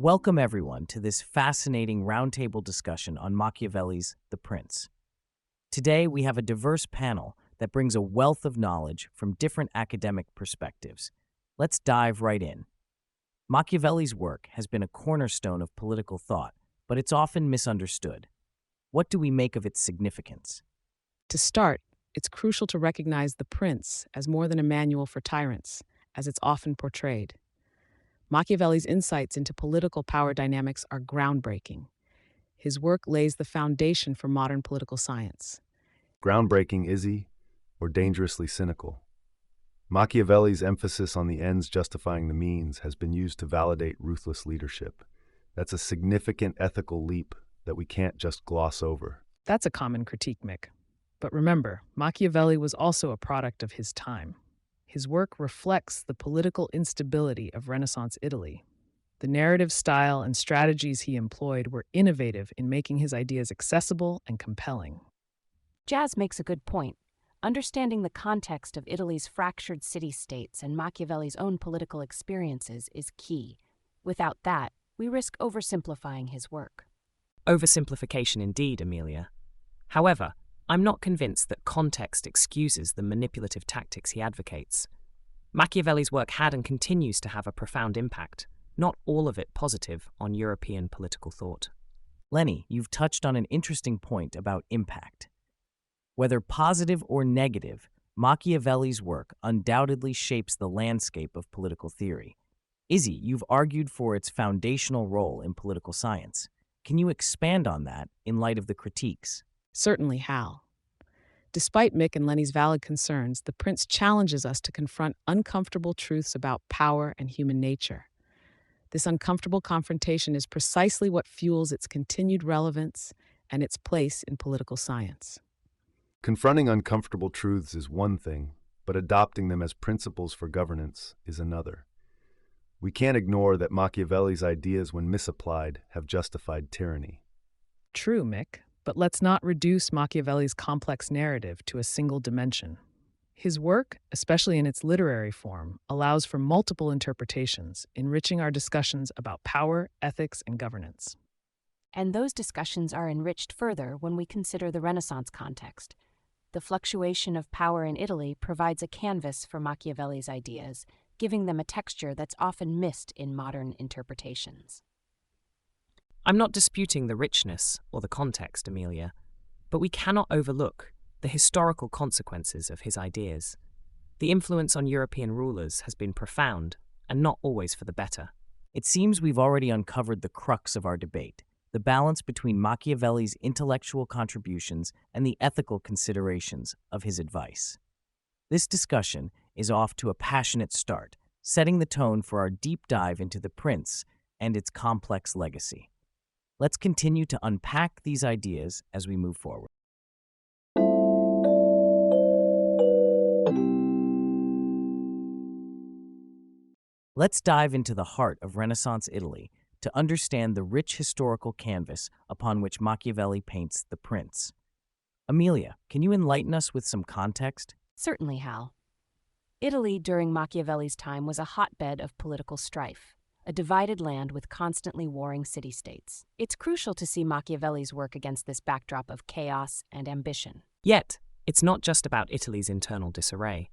Welcome, everyone, to this fascinating roundtable discussion on Machiavelli's The Prince. Today, we have a diverse panel that brings a wealth of knowledge from different academic perspectives. Let's dive right in. Machiavelli's work has been a cornerstone of political thought, but it's often misunderstood. What do we make of its significance? To start, it's crucial to recognize The Prince as more than a manual for tyrants, as it's often portrayed. Machiavelli's insights into political power dynamics are groundbreaking. His work lays the foundation for modern political science. Groundbreaking, is he, or dangerously cynical? Machiavelli's emphasis on the ends justifying the means has been used to validate ruthless leadership. That's a significant ethical leap that we can't just gloss over. That's a common critique, Mick. But remember, Machiavelli was also a product of his time. His work reflects the political instability of Renaissance Italy. The narrative style and strategies he employed were innovative in making his ideas accessible and compelling. Jazz makes a good point. Understanding the context of Italy's fractured city-states and Machiavelli's own political experiences is key. Without that, we risk oversimplifying his work. Oversimplification indeed, Amelia. However, I'm not convinced that context excuses the manipulative tactics he advocates. Machiavelli's work had and continues to have a profound impact, not all of it positive, on European political thought. Lenny, you've touched on an interesting point about impact. Whether positive or negative, Machiavelli's work undoubtedly shapes the landscape of political theory. Izzy, you've argued for its foundational role in political science. Can you expand on that in light of the critiques? Certainly, Hal. Despite Mick and Lenny's valid concerns, The Prince challenges us to confront uncomfortable truths about power and human nature. This uncomfortable confrontation is precisely what fuels its continued relevance and its place in political science. Confronting uncomfortable truths is one thing, but adopting them as principles for governance is another. We can't ignore that Machiavelli's ideas, when misapplied, have justified tyranny. True, Mick. But let's not reduce Machiavelli's complex narrative to a single dimension. His work, especially in its literary form, allows for multiple interpretations, enriching our discussions about power, ethics, and governance. And those discussions are enriched further when we consider the Renaissance context. The fluctuation of power in Italy provides a canvas for Machiavelli's ideas, giving them a texture that's often missed in modern interpretations. I'm not disputing the richness or the context, Amelia, but we cannot overlook the historical consequences of his ideas. The influence on European rulers has been profound and not always for the better. It seems we've already uncovered the crux of our debate, the balance between Machiavelli's intellectual contributions and the ethical considerations of his advice. This discussion is off to a passionate start, setting the tone for our deep dive into The Prince and its complex legacy. Let's continue to unpack these ideas as we move forward. Let's dive into the heart of Renaissance Italy to understand the rich historical canvas upon which Machiavelli paints The Prince. Amelia, can you enlighten us with some context? Certainly, Hal. Italy during Machiavelli's time was a hotbed of political strife, a divided land with constantly warring city-states. It's crucial to see Machiavelli's work against this backdrop of chaos and ambition. Yet, it's not just about Italy's internal disarray.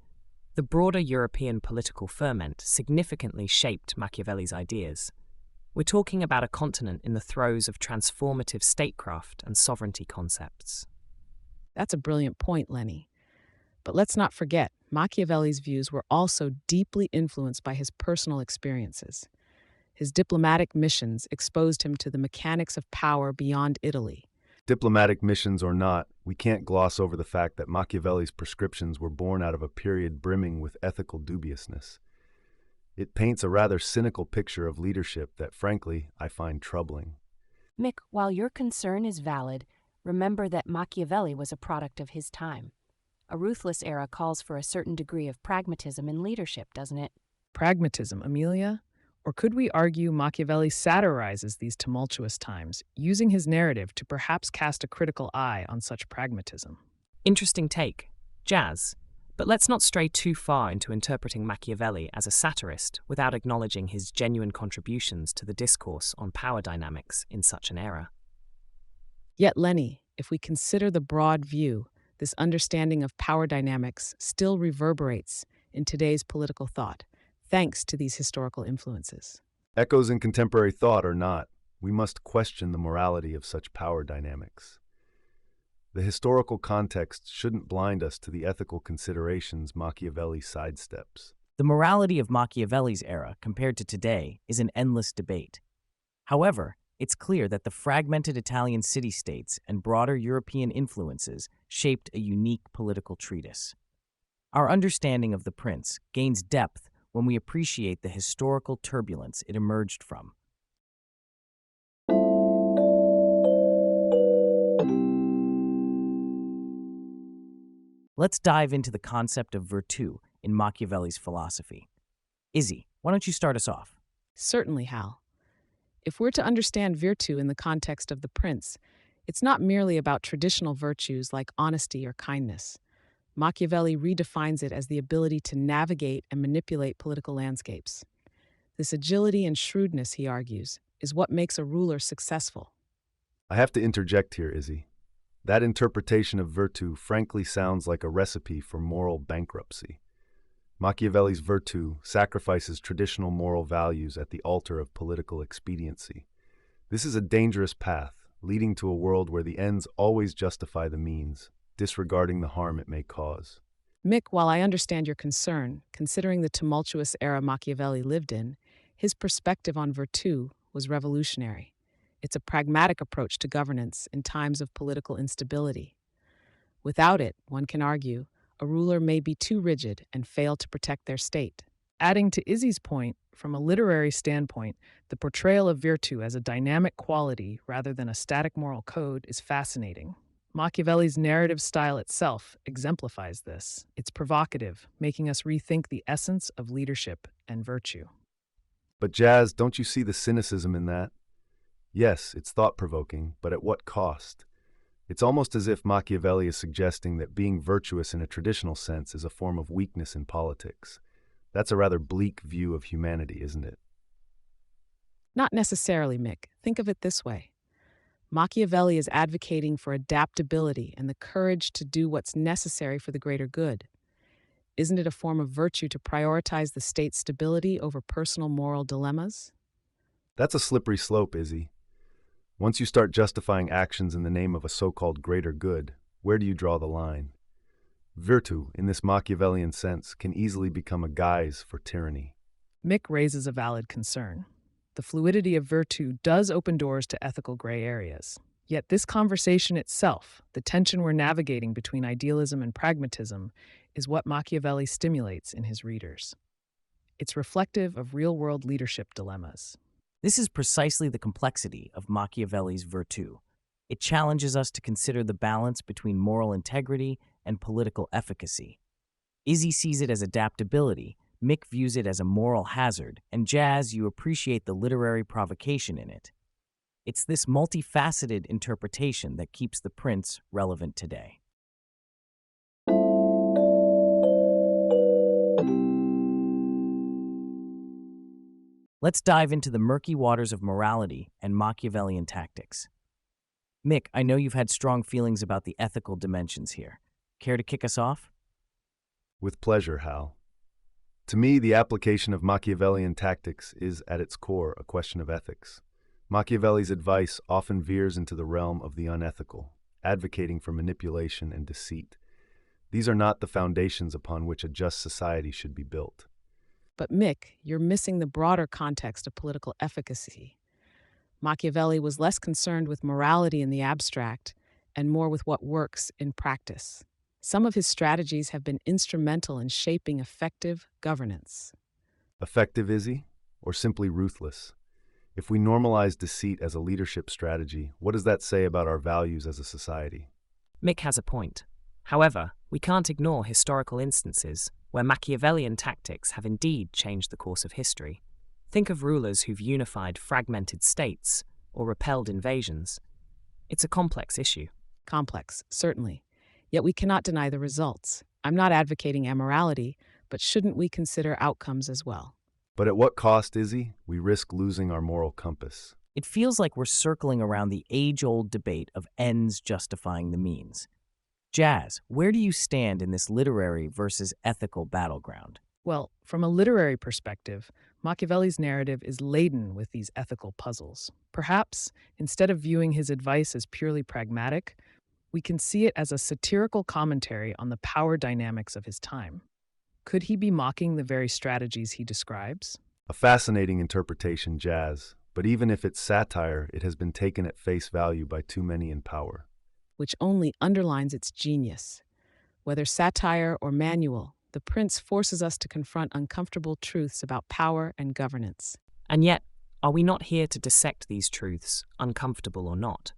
The broader European political ferment significantly shaped Machiavelli's ideas. We're talking about a continent in the throes of transformative statecraft and sovereignty concepts. That's a brilliant point, Lenny. But let's not forget, Machiavelli's views were also deeply influenced by his personal experiences. His diplomatic missions exposed him to the mechanics of power beyond Italy. Diplomatic missions or not, we can't gloss over the fact that Machiavelli's prescriptions were born out of a period brimming with ethical dubiousness. It paints a rather cynical picture of leadership that, frankly, I find troubling. Mick, while your concern is valid, remember that Machiavelli was a product of his time. A ruthless era calls for a certain degree of pragmatism in leadership, doesn't it? Pragmatism, Amelia? Or could we argue Machiavelli satirizes these tumultuous times, using his narrative to perhaps cast a critical eye on such pragmatism? Interesting take. Jazz, But let's not stray too far into interpreting Machiavelli as a satirist without acknowledging his genuine contributions to the discourse on power dynamics in such an era. Yet, Lenny, if we consider the broad view, this understanding of power dynamics still reverberates in today's political thought, thanks to these historical influences. Echoes in contemporary thought or not, we must question the morality of such power dynamics. The historical context shouldn't blind us to the ethical considerations Machiavelli sidesteps. The morality of Machiavelli's era compared to today is an endless debate. However, it's clear that the fragmented Italian city-states and broader European influences shaped a unique political treatise. Our understanding of the prince gains depth when we appreciate the historical turbulence it emerged from. Let's dive into the concept of virtù in Machiavelli's philosophy. Izzy, why don't you start us off? Certainly, Hal. If we're to understand virtù in the context of the prince, it's not merely about traditional virtues like honesty or kindness. Machiavelli redefines it as the ability to navigate and manipulate political landscapes. This agility and shrewdness, he argues, is what makes a ruler successful. I have to interject here, Izzy. That interpretation of virtù frankly sounds like a recipe for moral bankruptcy. Machiavelli's virtù sacrifices traditional moral values at the altar of political expediency. This is a dangerous path, leading to a world where the ends always justify the means, disregarding the harm it may cause. Mick, while I understand your concern, considering the tumultuous era Machiavelli lived in, his perspective on virtù was revolutionary. It's a pragmatic approach to governance in times of political instability. Without it, one can argue, a ruler may be too rigid and fail to protect their state. Adding to Izzy's point, from a literary standpoint, the portrayal of virtù as a dynamic quality rather than a static moral code is fascinating. Machiavelli's narrative style itself exemplifies this. It's provocative, making us rethink the essence of leadership and virtue. But Jazz, don't you see the cynicism in that? Yes, it's thought-provoking, but at what cost? It's almost as if Machiavelli is suggesting that being virtuous in a traditional sense is a form of weakness in politics. That's a rather bleak view of humanity, isn't it? Not necessarily, Mick. Think of it this way. Machiavelli is advocating for adaptability and the courage to do what's necessary for the greater good. Isn't it a form of virtue to prioritize the state's stability over personal moral dilemmas? That's a slippery slope, Izzy. Once you start justifying actions in the name of a so-called greater good, where do you draw the line? Virtù, in this Machiavellian sense, can easily become a guise for tyranny. Mick raises a valid concern. The fluidity of virtù does open doors to ethical gray areas. Yet this conversation itself, the tension we're navigating between idealism and pragmatism, is what Machiavelli stimulates in his readers. It's reflective of real-world leadership dilemmas. This is precisely the complexity of Machiavelli's virtù. It challenges us to consider the balance between moral integrity and political efficacy. Izzy sees it as adaptability, Mick views it as a moral hazard, and Jazz, you appreciate the literary provocation in it. It's this multifaceted interpretation that keeps the prince relevant today. Let's dive into the murky waters of morality and Machiavellian tactics. Mick, I know you've had strong feelings about the ethical dimensions here. Care to kick us off? With pleasure, Hal. To me, the application of Machiavellian tactics is, at its core, a question of ethics. Machiavelli's advice often veers into the realm of the unethical, advocating for manipulation and deceit. These are not the foundations upon which a just society should be built. But Mick, you're missing the broader context of political efficacy. Machiavelli was less concerned with morality in the abstract and more with what works in practice. Some of his strategies have been instrumental in shaping effective governance. Effective, Izzy, or simply ruthless? If we normalize deceit as a leadership strategy, what does that say about our values as a society? Mick has a point. However, we can't ignore historical instances where Machiavellian tactics have indeed changed the course of history. Think of rulers who've unified fragmented states or repelled invasions. It's a complex issue. Complex, certainly. Yet we cannot deny the results. I'm not advocating amorality, but shouldn't we consider outcomes as well? But at what cost, Izzy? We risk losing our moral compass. It feels like we're circling around the age-old debate of ends justifying the means. Jazz, where do you stand in this literary versus ethical battleground? Well, from a literary perspective, Machiavelli's narrative is laden with these ethical puzzles. Perhaps, instead of viewing his advice as purely pragmatic, we can see it as a satirical commentary on the power dynamics of his time. Could he be mocking the very strategies he describes? A fascinating interpretation, Jazz. But even if it's satire, it has been taken at face value by too many in power. Which only underlines its genius. Whether satire or manual, the prince forces us to confront uncomfortable truths about power and governance. And yet, are we not here to dissect these truths, uncomfortable or not?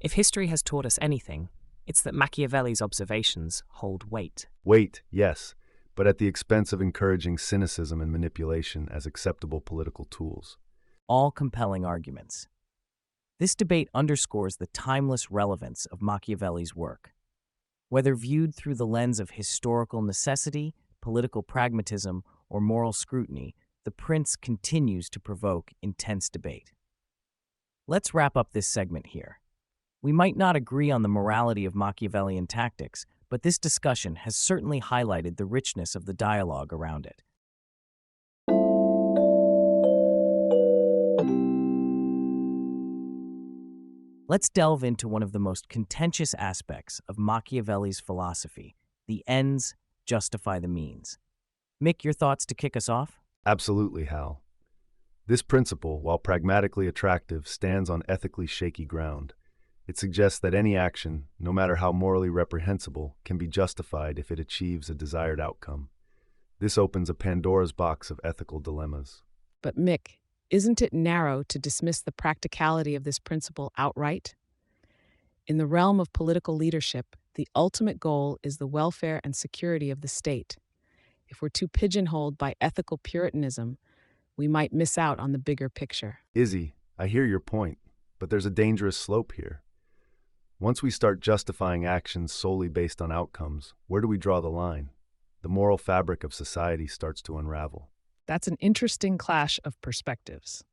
If history has taught us anything, it's that Machiavelli's observations hold weight. Weight, yes, but at the expense of encouraging cynicism and manipulation as acceptable political tools. All compelling arguments. This debate underscores the timeless relevance of Machiavelli's work. Whether viewed through the lens of historical necessity, political pragmatism, or moral scrutiny, the prince continues to provoke intense debate. Let's wrap up this segment here. We might not agree on the morality of Machiavellian tactics, but this discussion has certainly highlighted the richness of the dialogue around it. Let's delve into one of the most contentious aspects of Machiavelli's philosophy: the ends justify the means. Mick, your thoughts to kick us off? Absolutely, Hal. This principle, while pragmatically attractive, stands on ethically shaky ground. It suggests that any action, no matter how morally reprehensible, can be justified if it achieves a desired outcome. This opens a Pandora's box of ethical dilemmas. But Mick, isn't it narrow to dismiss the practicality of this principle outright? In the realm of political leadership, the ultimate goal is the welfare and security of the state. If we're too pigeonholed by ethical puritanism, we might miss out on the bigger picture. Izzy, I hear your point, but there's a dangerous slope here. Once we start justifying actions solely based on outcomes, where do we draw the line? The moral fabric of society starts to unravel. That's an interesting clash of perspectives.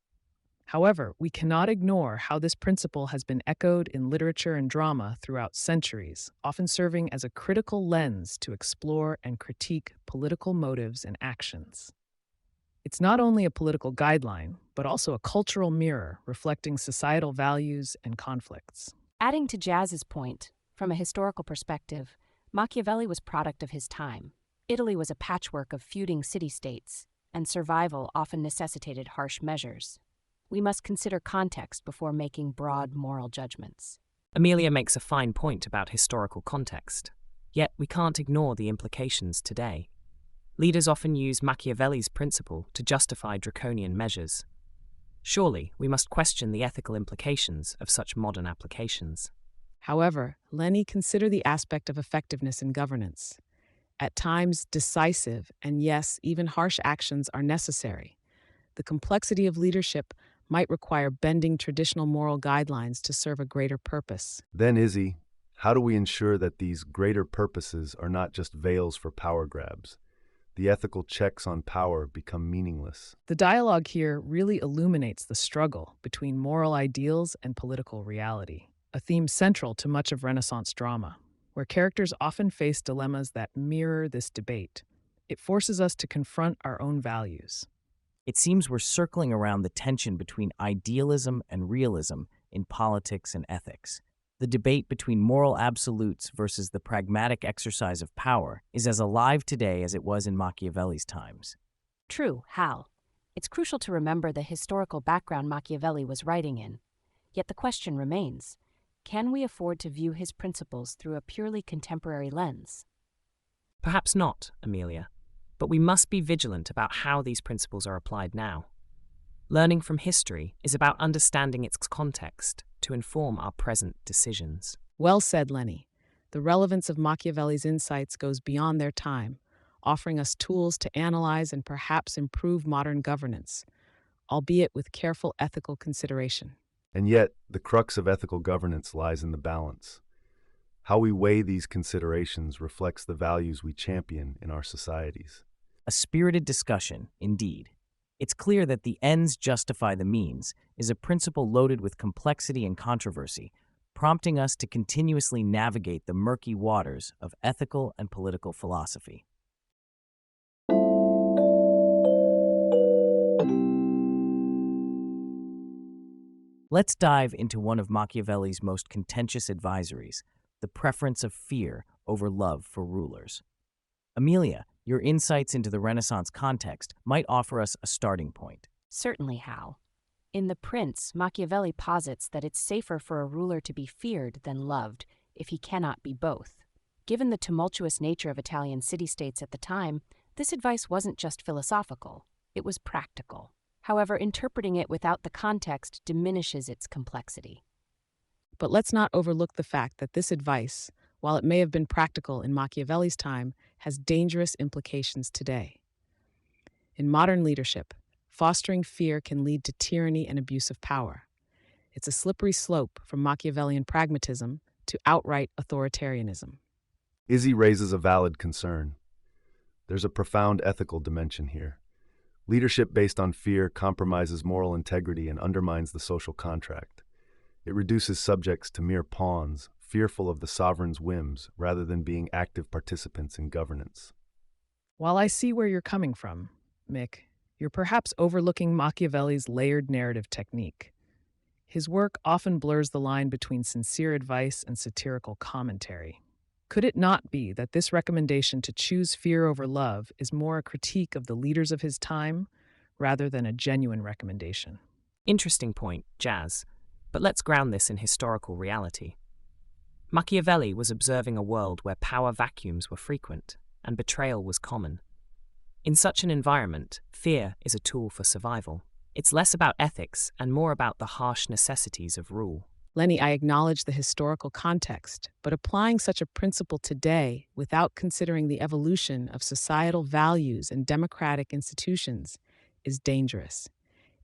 However, we cannot ignore how this principle has been echoed in literature and drama throughout centuries, often serving as a critical lens to explore and critique political motives and actions. It's not only a political guideline, but also a cultural mirror reflecting societal values and conflicts. Adding to Jazz's point, from a historical perspective, Machiavelli was product of his time. Italy was a patchwork of feuding city-states, and survival often necessitated harsh measures. We must consider context before making broad moral judgments. Amelia makes a fine point about historical context, yet we can't ignore the implications today. Leaders often use Machiavelli's principle to justify draconian measures. Surely, we must question the ethical implications of such modern applications. However, Lenny, consider the aspect of effectiveness in governance. At times, decisive and yes, even harsh actions are necessary. The complexity of leadership might require bending traditional moral guidelines to serve a greater purpose. Then, Izzy, how do we ensure that these greater purposes are not just veils for power grabs? The ethical checks on power become meaningless. The dialogue here really illuminates the struggle between moral ideals and political reality, a theme central to much of Renaissance drama, where characters often face dilemmas that mirror this debate. It forces us to confront our own values. It seems we're circling around the tension between idealism and realism in politics and ethics. The debate between moral absolutes versus the pragmatic exercise of power is as alive today as it was in Machiavelli's times. True, Hal. It's crucial to remember the historical background Machiavelli was writing in. Yet the question remains, can we afford to view his principles through a purely contemporary lens? Perhaps not, Amelia, but we must be vigilant about how these principles are applied now. Learning from history is about understanding its context to inform our present decisions. Well said, Lenny. The relevance of Machiavelli's insights goes beyond their time, offering us tools to analyze and perhaps improve modern governance, albeit with careful ethical consideration. And yet, the crux of ethical governance lies in the balance. How we weigh these considerations reflects the values we champion in our societies. A spirited discussion, indeed. It's clear that the ends justify the means is a principle loaded with complexity and controversy, prompting us to continuously navigate the murky waters of ethical and political philosophy. Let's dive into one of Machiavelli's most contentious advisories, the preference of fear over love for rulers. Amelia, your insights into the Renaissance context might offer us a starting point. Certainly, Hal. In The Prince, Machiavelli posits that it's safer for a ruler to be feared than loved if he cannot be both. Given the tumultuous nature of Italian city-states at the time, this advice wasn't just philosophical, it was practical. However, interpreting it without the context diminishes its complexity. But let's not overlook the fact that this advice, while it may have been practical in Machiavelli's time, has dangerous implications today. In modern leadership, fostering fear can lead to tyranny and abuse of power. It's a slippery slope from Machiavellian pragmatism to outright authoritarianism. Izzy raises a valid concern. There's a profound ethical dimension here. Leadership based on fear compromises moral integrity and undermines the social contract. It reduces subjects to mere pawns, fearful of the sovereign's whims rather than being active participants in governance. While I see where you're coming from, Mick, you're perhaps overlooking Machiavelli's layered narrative technique. His work often blurs the line between sincere advice and satirical commentary. Could it not be that this recommendation to choose fear over love is more a critique of the leaders of his time rather than a genuine recommendation? Interesting point, Jazz. But let's ground this in historical reality. Machiavelli was observing a world where power vacuums were frequent and betrayal was common. In such an environment, fear is a tool for survival. It's less about ethics and more about the harsh necessities of rule. Lenny, I acknowledge the historical context, but applying such a principle today without considering the evolution of societal values and democratic institutions is dangerous.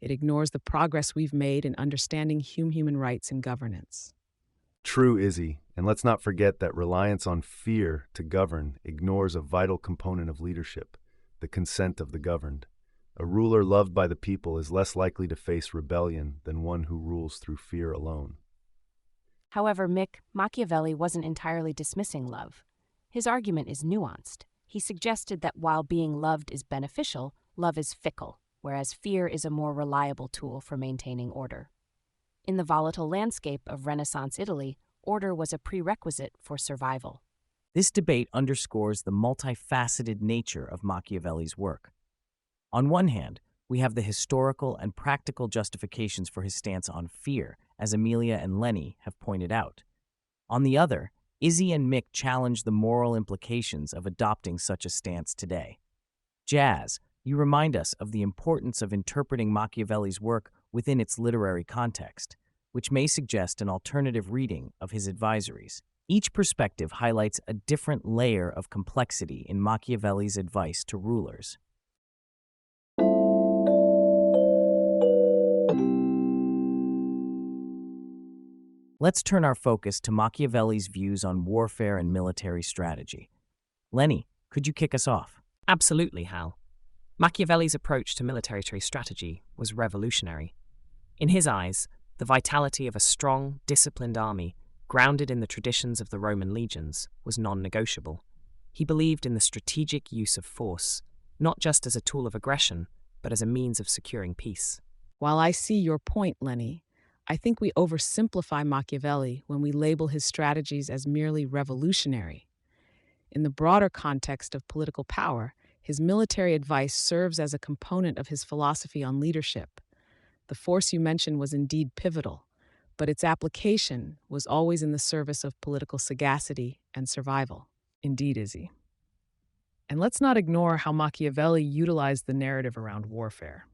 It ignores the progress we've made in understanding human rights and governance. True, Izzy, and let's not forget that reliance on fear to govern ignores a vital component of leadership, the consent of the governed. A ruler loved by the people is less likely to face rebellion than one who rules through fear alone. However, Machiavelli wasn't entirely dismissing love. His argument is nuanced. He suggested that while being loved is beneficial, love is fickle, whereas fear is a more reliable tool for maintaining order. In the volatile landscape of Renaissance Italy, order was a prerequisite for survival. This debate underscores the multifaceted nature of Machiavelli's work. On one hand, we have the historical and practical justifications for his stance on fear, as Amelia and Lenny have pointed out. On the other, Izzy and Mick challenge the moral implications of adopting such a stance today. Jazz, you remind us of the importance of interpreting Machiavelli's work within its literary context, which may suggest an alternative reading of his advisories. Each perspective highlights a different layer of complexity in Machiavelli's advice to rulers. Let's turn our focus to Machiavelli's views on warfare and military strategy. Lenny, could you kick us off? Absolutely, Hal. Machiavelli's approach to military strategy was revolutionary. In his eyes, the vitality of a strong, disciplined army, grounded in the traditions of the Roman legions, was non-negotiable. He believed in the strategic use of force, not just as a tool of aggression, but as a means of securing peace. While I see your point, Lenny, I think we oversimplify Machiavelli when we label his strategies as merely revolutionary. In the broader context of political power, his military advice serves as a component of his philosophy on leadership. The force you mentioned was indeed pivotal, but its application was always in the service of political sagacity and survival. Indeed, Izzy. And let's not ignore how Machiavelli utilized the narrative around warfare.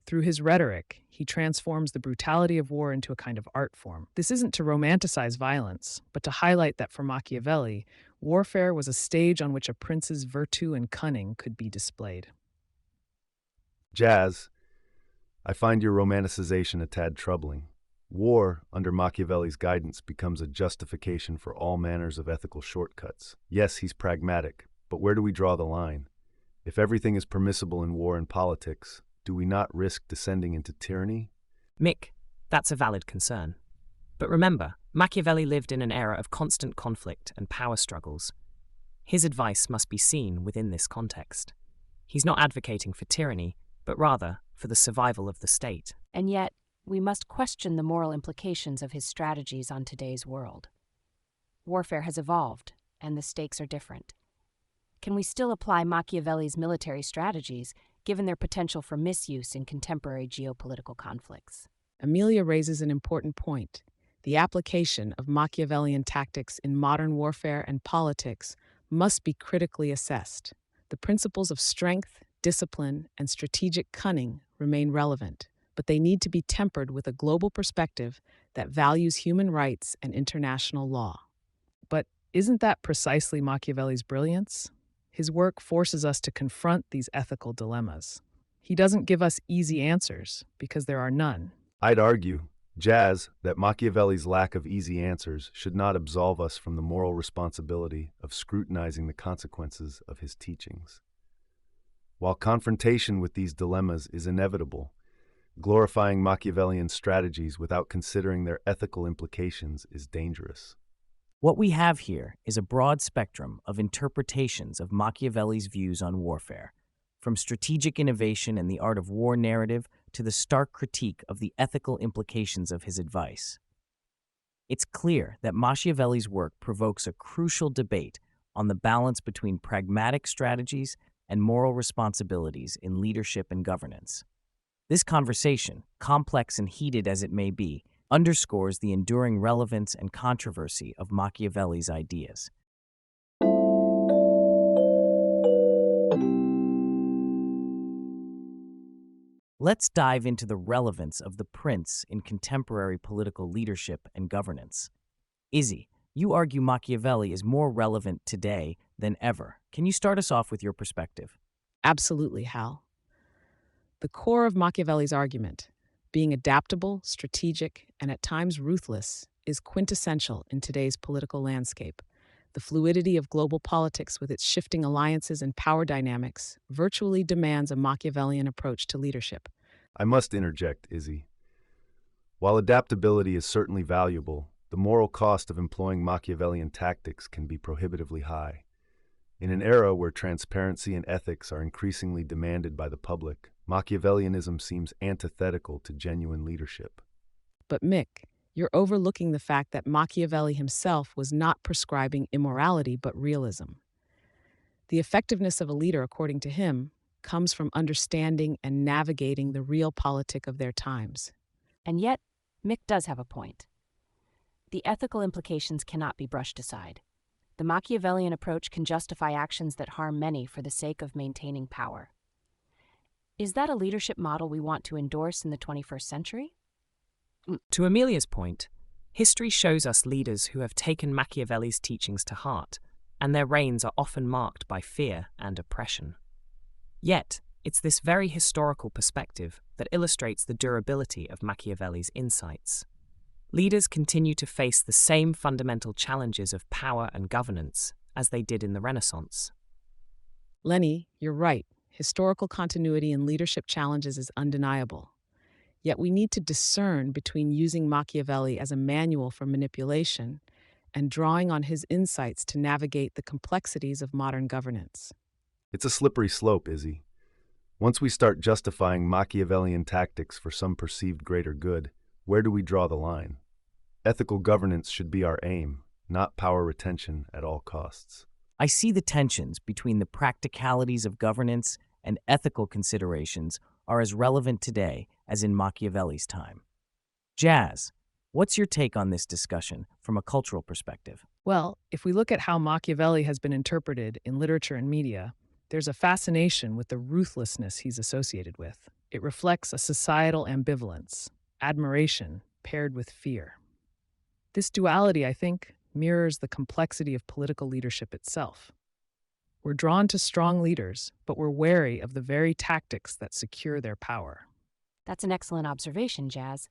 Through his rhetoric, he transforms the brutality of war into a kind of art form. This isn't to romanticize violence, but to highlight that for Machiavelli, warfare was a stage on which a prince's virtue and cunning could be displayed. Jazz, I find your romanticization a tad troubling. War, under Machiavelli's guidance, becomes a justification for all manners of ethical shortcuts. Yes, he's pragmatic, but where do we draw the line? If everything is permissible in war and politics, do we not risk descending into tyranny? Mick, that's a valid concern. But remember, Machiavelli lived in an era of constant conflict and power struggles. His advice must be seen within this context. He's not advocating for tyranny, but rather for the survival of the state. And yet, we must question the moral implications of his strategies on today's world. Warfare has evolved, and the stakes are different. Can we still apply Machiavelli's military strategies, given their potential for misuse in contemporary geopolitical conflicts? Amelia raises an important point. The application of Machiavellian tactics in modern warfare and politics must be critically assessed. The principles of strength, discipline, and strategic cunning remain relevant, but they need to be tempered with a global perspective that values human rights and international law. But isn't that precisely Machiavelli's brilliance? His work forces us to confront these ethical dilemmas. He doesn't give us easy answers, because there are none. I'd argue, Jazz, that Machiavelli's lack of easy answers should not absolve us from the moral responsibility of scrutinizing the consequences of his teachings. While confrontation with these dilemmas is inevitable, glorifying Machiavellian strategies without considering their ethical implications is dangerous. What we have here is a broad spectrum of interpretations of Machiavelli's views on warfare, from strategic innovation and the art of war narrative to the stark critique of the ethical implications of his advice. It's clear that Machiavelli's work provokes a crucial debate on the balance between pragmatic strategies and moral responsibilities in leadership and governance. This conversation, complex and heated as it may be, underscores the enduring relevance and controversy of Machiavelli's ideas. Let's dive into the relevance of the prince in contemporary political leadership and governance. Izzy, you argue Machiavelli is more relevant today than ever. Can you start us off with your perspective? Absolutely, Hal. The core of Machiavelli's argument, being adaptable, strategic, and at times ruthless, is quintessential in today's political landscape. The fluidity of global politics with its shifting alliances and power dynamics virtually demands a Machiavellian approach to leadership. I must interject, Izzy. While adaptability is certainly valuable, the moral cost of employing Machiavellian tactics can be prohibitively high. In an era where transparency and ethics are increasingly demanded by the public, Machiavellianism seems antithetical to genuine leadership. But Mick, you're overlooking the fact that Machiavelli himself was not prescribing immorality but realism. The effectiveness of a leader, according to him, comes from understanding and navigating the realpolitik of their times. And yet, Mick does have a point. The ethical implications cannot be brushed aside. The Machiavellian approach can justify actions that harm many for the sake of maintaining power. Is that a leadership model we want to endorse in the 21st century? To Amelia's point, history shows us leaders who have taken Machiavelli's teachings to heart, and their reigns are often marked by fear and oppression. Yet, it's this very historical perspective that illustrates the durability of Machiavelli's insights. Leaders continue to face the same fundamental challenges of power and governance as they did in the Renaissance. Lenny, you're right. Historical continuity in leadership challenges is undeniable. Yet we need to discern between using Machiavelli as a manual for manipulation and drawing on his insights to navigate the complexities of modern governance. It's a slippery slope, Izzy. Once we start justifying Machiavellian tactics for some perceived greater good, where do we draw the line? Ethical governance should be our aim, not power retention at all costs. I see the tensions between the practicalities of governance and ethical considerations are as relevant today as in Machiavelli's time. Jazz, what's your take on this discussion from a cultural perspective? Well, if we look at how Machiavelli has been interpreted in literature and media, there's a fascination with the ruthlessness he's associated with. It reflects a societal ambivalence, admiration paired with fear. This duality, I think, mirrors the complexity of political leadership itself. We're drawn to strong leaders, but we're wary of the very tactics that secure their power. That's an excellent observation, Jazz.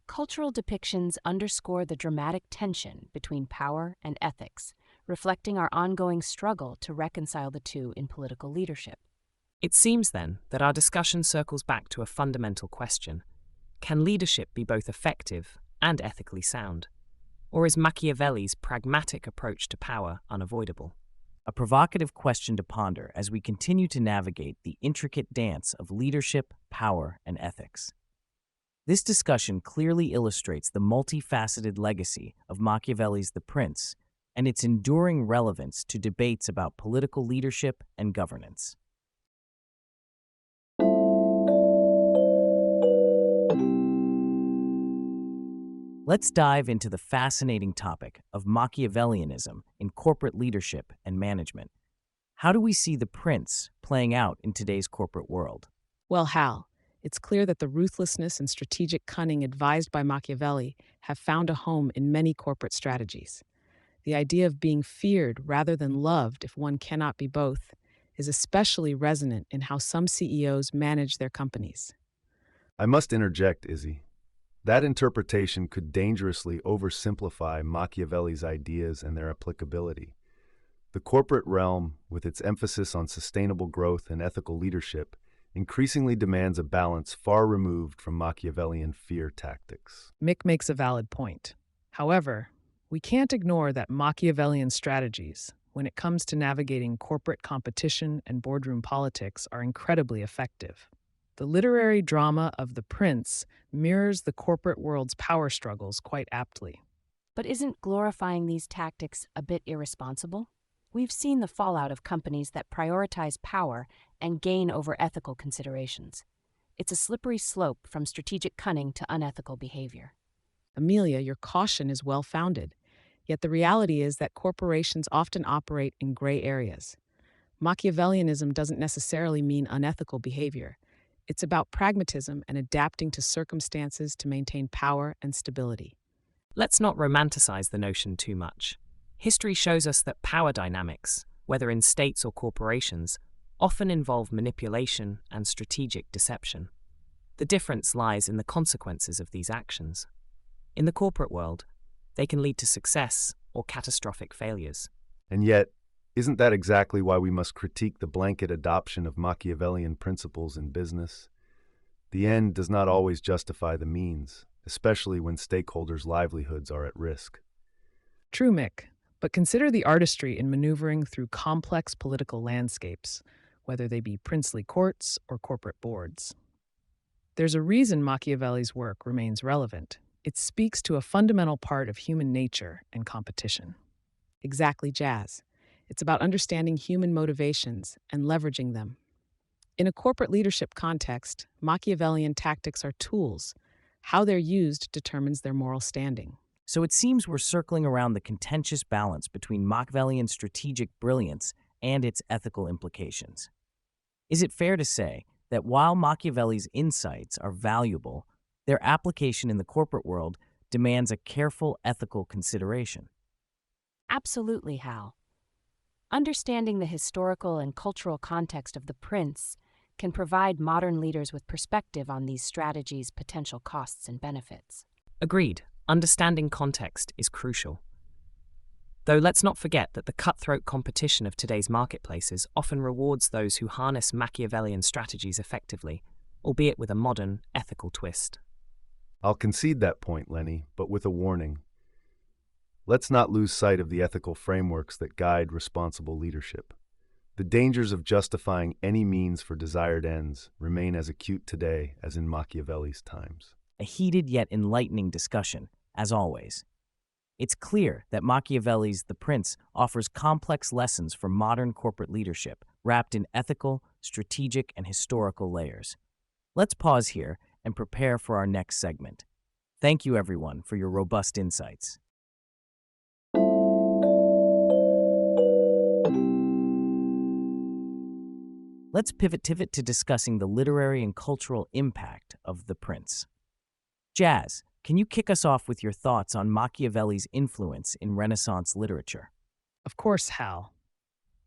Cultural depictions underscore the dramatic tension between power and ethics, reflecting our ongoing struggle to reconcile the two in political leadership. It seems then that our discussion circles back to a fundamental question. Can leadership be both effective and ethically sound? Or is Machiavelli's pragmatic approach to power unavoidable? A provocative question to ponder as we continue to navigate the intricate dance of leadership, power, and ethics. This discussion clearly illustrates the multifaceted legacy of Machiavelli's The Prince and its enduring relevance to debates about political leadership and governance. Let's dive into the fascinating topic of Machiavellianism in corporate leadership and management. How do we see The Prince playing out in today's corporate world? Well, Hal, it's clear that the ruthlessness and strategic cunning advised by Machiavelli have found a home in many corporate strategies. The idea of being feared rather than loved, if one cannot be both, is especially resonant in how some CEOs manage their companies. I must interject, Izzy. That interpretation could dangerously oversimplify Machiavelli's ideas and their applicability. The corporate realm, with its emphasis on sustainable growth and ethical leadership, increasingly demands a balance far removed from Machiavellian fear tactics. Mick makes a valid point. However, we can't ignore that Machiavellian strategies, when it comes to navigating corporate competition and boardroom politics, are incredibly effective. The literary drama of The Prince mirrors the corporate world's power struggles quite aptly. But isn't glorifying these tactics a bit irresponsible? We've seen the fallout of companies that prioritize power and gain over ethical considerations. It's a slippery slope from strategic cunning to unethical behavior. Amelia, your caution is well-founded, yet the reality is that corporations often operate in gray areas. Machiavellianism doesn't necessarily mean unethical behavior. It's about pragmatism and adapting to circumstances to maintain power and stability. Let's not romanticize the notion too much. History shows us that power dynamics, whether in states or corporations, often involve manipulation and strategic deception. The difference lies in the consequences of these actions. In the corporate world, they can lead to success or catastrophic failures. And yet, isn't that exactly why we must critique the blanket adoption of Machiavellian principles in business? The end does not always justify the means, especially when stakeholders' livelihoods are at risk. True, Mick, but consider the artistry in maneuvering through complex political landscapes, whether they be princely courts or corporate boards. There's a reason Machiavelli's work remains relevant. It speaks to a fundamental part of human nature and competition. Exactly, Jazz. It's about understanding human motivations and leveraging them. In a corporate leadership context, Machiavellian tactics are tools. How they're used determines their moral standing. So it seems we're circling around the contentious balance between Machiavellian strategic brilliance and its ethical implications. Is it fair to say that while Machiavelli's insights are valuable, their application in the corporate world demands a careful ethical consideration? Absolutely, Hal. Understanding the historical and cultural context of The Prince can provide modern leaders with perspective on these strategies' potential costs and benefits. Agreed. Understanding context is crucial. Though let's not forget that the cutthroat competition of today's marketplaces often rewards those who harness Machiavellian strategies effectively, albeit with a modern, ethical twist. I'll concede that point, Lenny, but with a warning. Let's not lose sight of the ethical frameworks that guide responsible leadership. The dangers of justifying any means for desired ends remain as acute today as in Machiavelli's times. A heated yet enlightening discussion, as always. It's clear that Machiavelli's The Prince offers complex lessons for modern corporate leadership, wrapped in ethical, strategic, and historical layers. Let's pause here and prepare for our next segment. Thank you, everyone, for your robust insights. Let's pivot to discussing the literary and cultural impact of The Prince. Jazz, can you kick us off with your thoughts on Machiavelli's influence in Renaissance literature? Of course, Hal.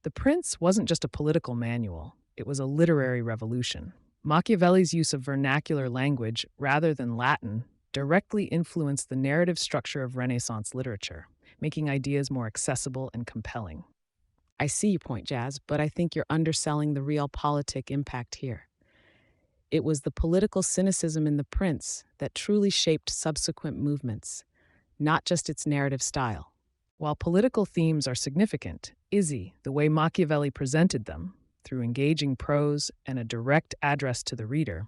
The Prince wasn't just a political manual, it was a literary revolution. Machiavelli's use of vernacular language rather than Latin directly influenced the narrative structure of Renaissance literature, making ideas more accessible and compelling. I see your point, Jazz, but I think you're underselling the realpolitik impact here. It was the political cynicism in The Prince that truly shaped subsequent movements, not just its narrative style. While political themes are significant, Izzy, the way Machiavelli presented them, through engaging prose and a direct address to the reader,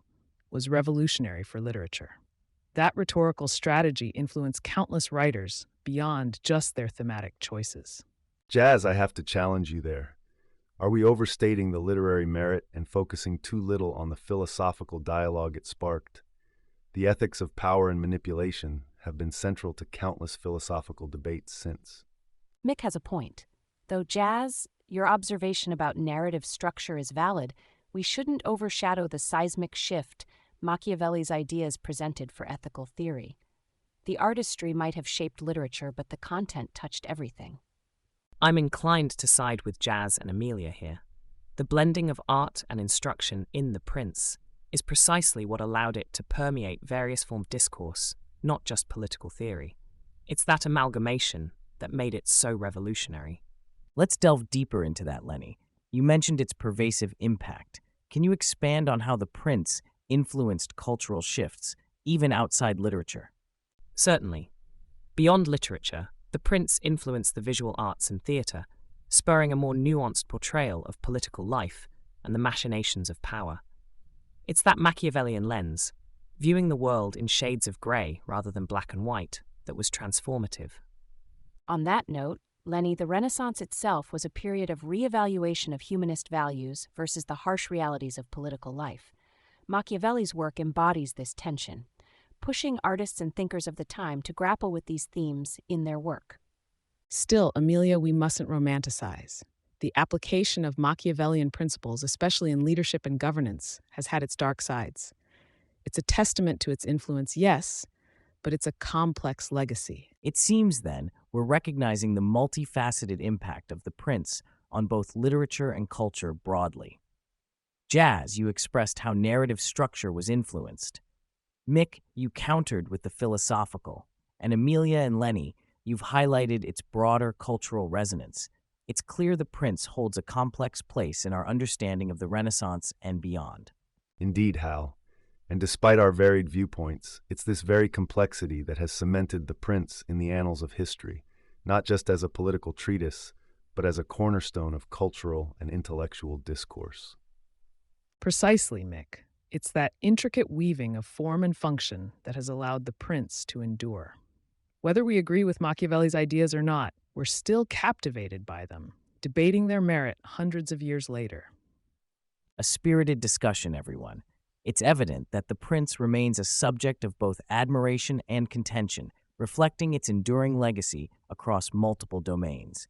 was revolutionary for literature. That rhetorical strategy influenced countless writers beyond just their thematic choices. Jazz, I have to challenge you there. Are we overstating the literary merit and focusing too little on the philosophical dialogue it sparked? The ethics of power and manipulation have been central to countless philosophical debates since. Mick has a point. Though, Jazz, your observation about narrative structure is valid, we shouldn't overshadow the seismic shift Machiavelli's ideas presented for ethical theory. The artistry might have shaped literature, but the content touched everything. I'm inclined to side with Jazz and Amelia here. The blending of art and instruction in The Prince is precisely what allowed it to permeate various forms of discourse, not just political theory. It's that amalgamation that made it so revolutionary. Let's delve deeper into that, Lenny. You mentioned its pervasive impact. Can you expand on how The Prince influenced cultural shifts, even outside literature? Certainly. Beyond literature, The Prince influenced the visual arts and theatre, spurring a more nuanced portrayal of political life and the machinations of power. It's that Machiavellian lens, viewing the world in shades of grey rather than black and white, that was transformative. On that note, Lenny, the Renaissance itself was a period of re-evaluation of humanist values versus the harsh realities of political life. Machiavelli's work embodies this tension, pushing artists and thinkers of the time to grapple with these themes in their work. Still, Amelia, we mustn't romanticize. The application of Machiavellian principles, especially in leadership and governance, has had its dark sides. It's a testament to its influence, yes, but it's a complex legacy. It seems, then, we're recognizing the multifaceted impact of The Prince on both literature and culture broadly. Jazz, you expressed how narrative structure was influenced. Mick, you countered with the philosophical. And Amelia and Lenny, you've highlighted its broader cultural resonance. It's clear The Prince holds a complex place in our understanding of the Renaissance and beyond. Indeed, Hal. And despite our varied viewpoints, it's this very complexity that has cemented The Prince in the annals of history, not just as a political treatise, but as a cornerstone of cultural and intellectual discourse. Precisely, Mick. It's that intricate weaving of form and function that has allowed The Prince to endure. Whether we agree with Machiavelli's ideas or not, we're still captivated by them, debating their merit hundreds of years later. A spirited discussion, everyone. It's evident that The Prince remains a subject of both admiration and contention, reflecting its enduring legacy across multiple domains.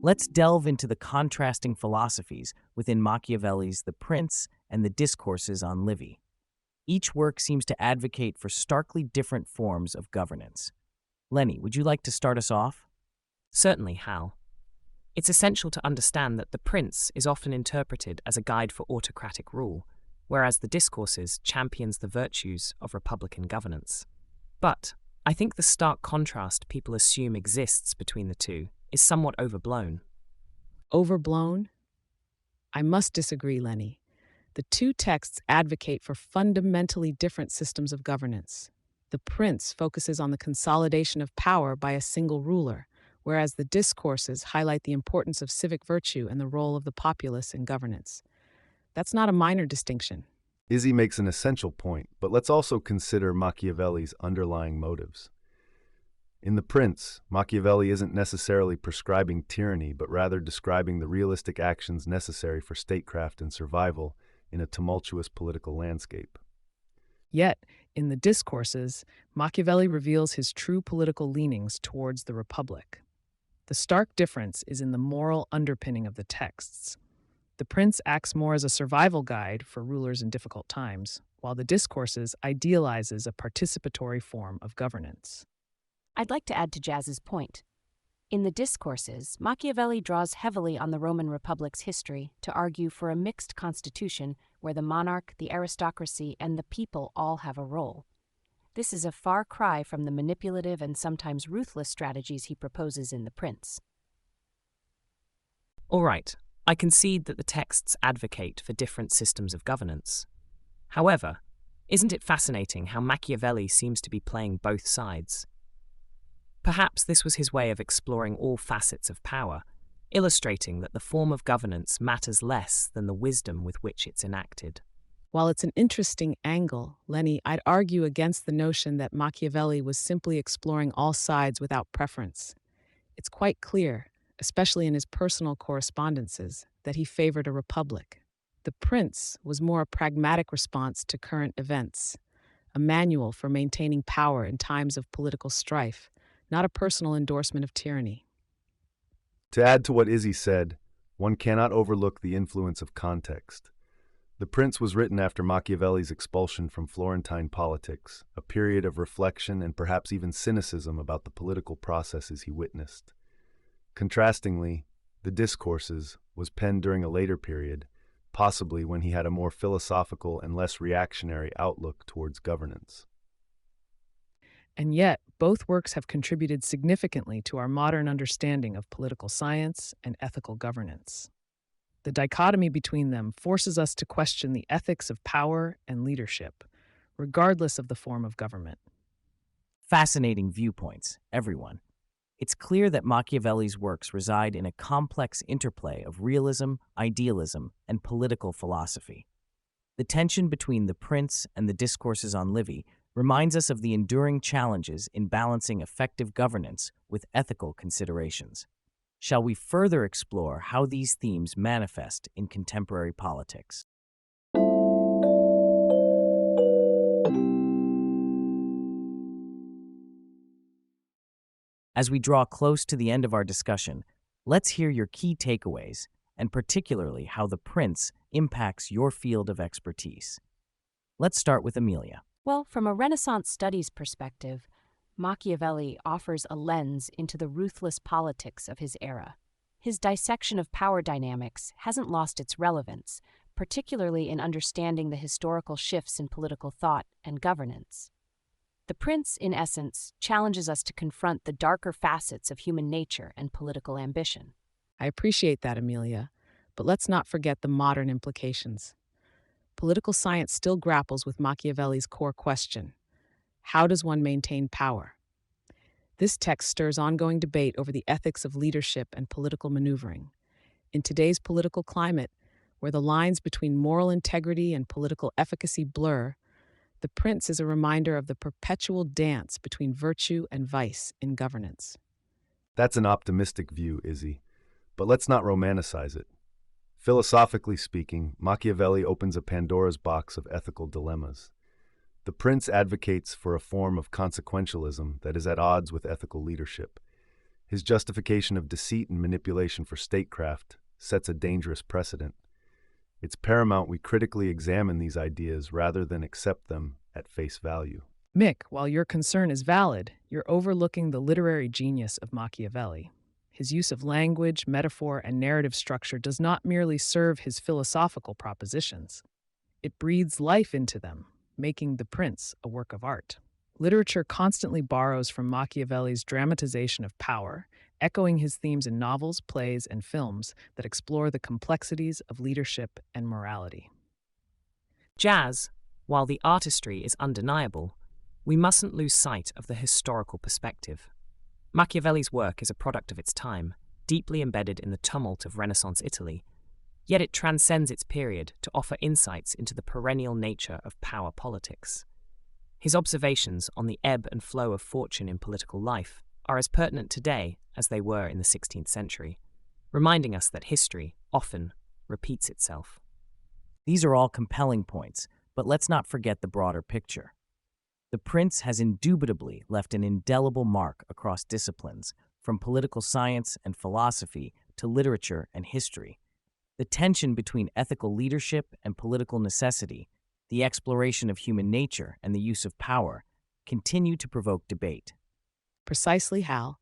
Let's delve into the contrasting philosophies within Machiavelli's The Prince and the Discourses on Livy. Each work seems to advocate for starkly different forms of governance. Lenny, would you like to start us off? Certainly, Hal. It's essential to understand that The Prince is often interpreted as a guide for autocratic rule, whereas the Discourses champions the virtues of republican governance. But I think the stark contrast people assume exists between the two is somewhat overblown. Overblown? I must disagree, Lenny. The two texts advocate for fundamentally different systems of governance. The Prince focuses on the consolidation of power by a single ruler, whereas the Discourses highlight the importance of civic virtue and the role of the populace in governance. That's not a minor distinction. Izzy makes an essential point, but let's also consider Machiavelli's underlying motives. In The Prince, Machiavelli isn't necessarily prescribing tyranny, but rather describing the realistic actions necessary for statecraft and survival in a tumultuous political landscape. Yet, in the Discourses, Machiavelli reveals his true political leanings towards the Republic. The stark difference is in the moral underpinning of the texts. The Prince acts more as a survival guide for rulers in difficult times, while the Discourses idealizes a participatory form of governance. I'd like to add to Jazz's point. In the Discourses, Machiavelli draws heavily on the Roman Republic's history to argue for a mixed constitution where the monarch, the aristocracy, and the people all have a role. This is a far cry from the manipulative and sometimes ruthless strategies he proposes in The Prince. All right, I concede that the texts advocate for different systems of governance. However, isn't it fascinating how Machiavelli seems to be playing both sides? Perhaps this was his way of exploring all facets of power, illustrating that the form of governance matters less than the wisdom with which it's enacted. While it's an interesting angle, Lenny, I'd argue against the notion that Machiavelli was simply exploring all sides without preference. It's quite clear, especially in his personal correspondences, that he favored a republic. The Prince was more a pragmatic response to current events, a manual for maintaining power in times of political strife, not a personal endorsement of tyranny. To add to what Izzy said, one cannot overlook the influence of context. The Prince was written after Machiavelli's expulsion from Florentine politics, a period of reflection and perhaps even cynicism about the political processes he witnessed. Contrastingly, the Discourses was penned during a later period, possibly when he had a more philosophical and less reactionary outlook towards governance. And yet, both works have contributed significantly to our modern understanding of political science and ethical governance. The dichotomy between them forces us to question the ethics of power and leadership, regardless of the form of government. Fascinating viewpoints, everyone. It's clear that Machiavelli's works reside in a complex interplay of realism, idealism, and political philosophy. The tension between The Prince and the Discourses on Livy reminds us of the enduring challenges in balancing effective governance with ethical considerations. Shall we further explore how these themes manifest in contemporary politics? As we draw close to the end of our discussion, let's hear your key takeaways, and particularly how The Prince impacts your field of expertise. Let's start with Amelia. Well, from a Renaissance studies perspective, Machiavelli offers a lens into the ruthless politics of his era. His dissection of power dynamics hasn't lost its relevance, particularly in understanding the historical shifts in political thought and governance. The Prince, in essence, challenges us to confront the darker facets of human nature and political ambition. I appreciate that, Amelia, but let's not forget the modern implications. Political science still grapples with Machiavelli's core question: how does one maintain power? This text stirs ongoing debate over the ethics of leadership and political maneuvering. In today's political climate, where the lines between moral integrity and political efficacy blur, The Prince is a reminder of the perpetual dance between virtue and vice in governance. That's an optimistic view, Izzy, but let's not romanticize it. Philosophically speaking, Machiavelli opens a Pandora's box of ethical dilemmas. The Prince advocates for a form of consequentialism that is at odds with ethical leadership. His justification of deceit and manipulation for statecraft sets a dangerous precedent. It's paramount we critically examine these ideas rather than accept them at face value. Mick, while your concern is valid, you're overlooking the literary genius of Machiavelli. His use of language, metaphor, and narrative structure does not merely serve his philosophical propositions. It breathes life into them, making The Prince a work of art. Literature constantly borrows from Machiavelli's dramatization of power, echoing his themes in novels, plays, and films that explore the complexities of leadership and morality. Jazz, while the artistry is undeniable, we mustn't lose sight of the historical perspective. Machiavelli's work is a product of its time, deeply embedded in the tumult of Renaissance Italy, yet it transcends its period to offer insights into the perennial nature of power politics. His observations on the ebb and flow of fortune in political life are as pertinent today as they were in the 16th century, reminding us that history often repeats itself. These are all compelling points, but let's not forget the broader picture. The Prince has indubitably left an indelible mark across disciplines, from political science and philosophy to literature and history. The tension between ethical leadership and political necessity, the exploration of human nature and the use of power, continue to provoke debate. Precisely how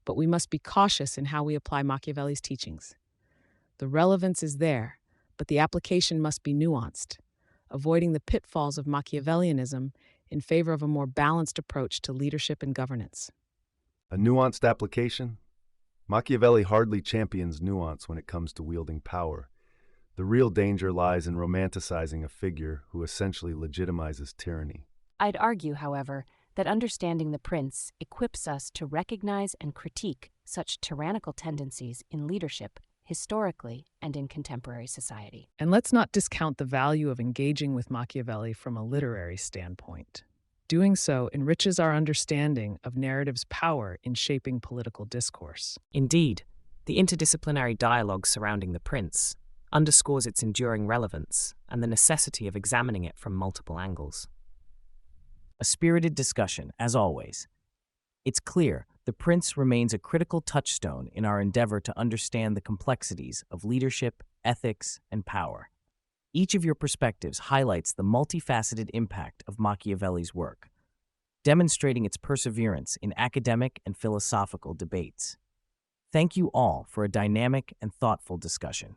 but we must be cautious in how we apply Machiavelli's teachings. The relevance is there, but the application must be nuanced, avoiding the pitfalls of Machiavellianism in favor of a more balanced approach to leadership and governance. A nuanced application? Machiavelli hardly champions nuance when it comes to wielding power. The real danger lies in romanticizing a figure who essentially legitimizes tyranny. I'd argue, however, that understanding the prince equips us to recognize and critique such tyrannical tendencies in leadership, historically and in contemporary society. And let's not discount the value of engaging with Machiavelli from a literary standpoint. Doing so enriches our understanding of narrative's power in shaping political discourse. Indeed, the interdisciplinary dialogue surrounding the prince underscores its enduring relevance and the necessity of examining it from multiple angles. A spirited discussion, as always. It's clear the prince remains a critical touchstone in our endeavor to understand the complexities of leadership, ethics, and power. Each of your perspectives highlights the multifaceted impact of Machiavelli's work, demonstrating its perseverance in academic and philosophical debates. Thank you all for a dynamic and thoughtful discussion.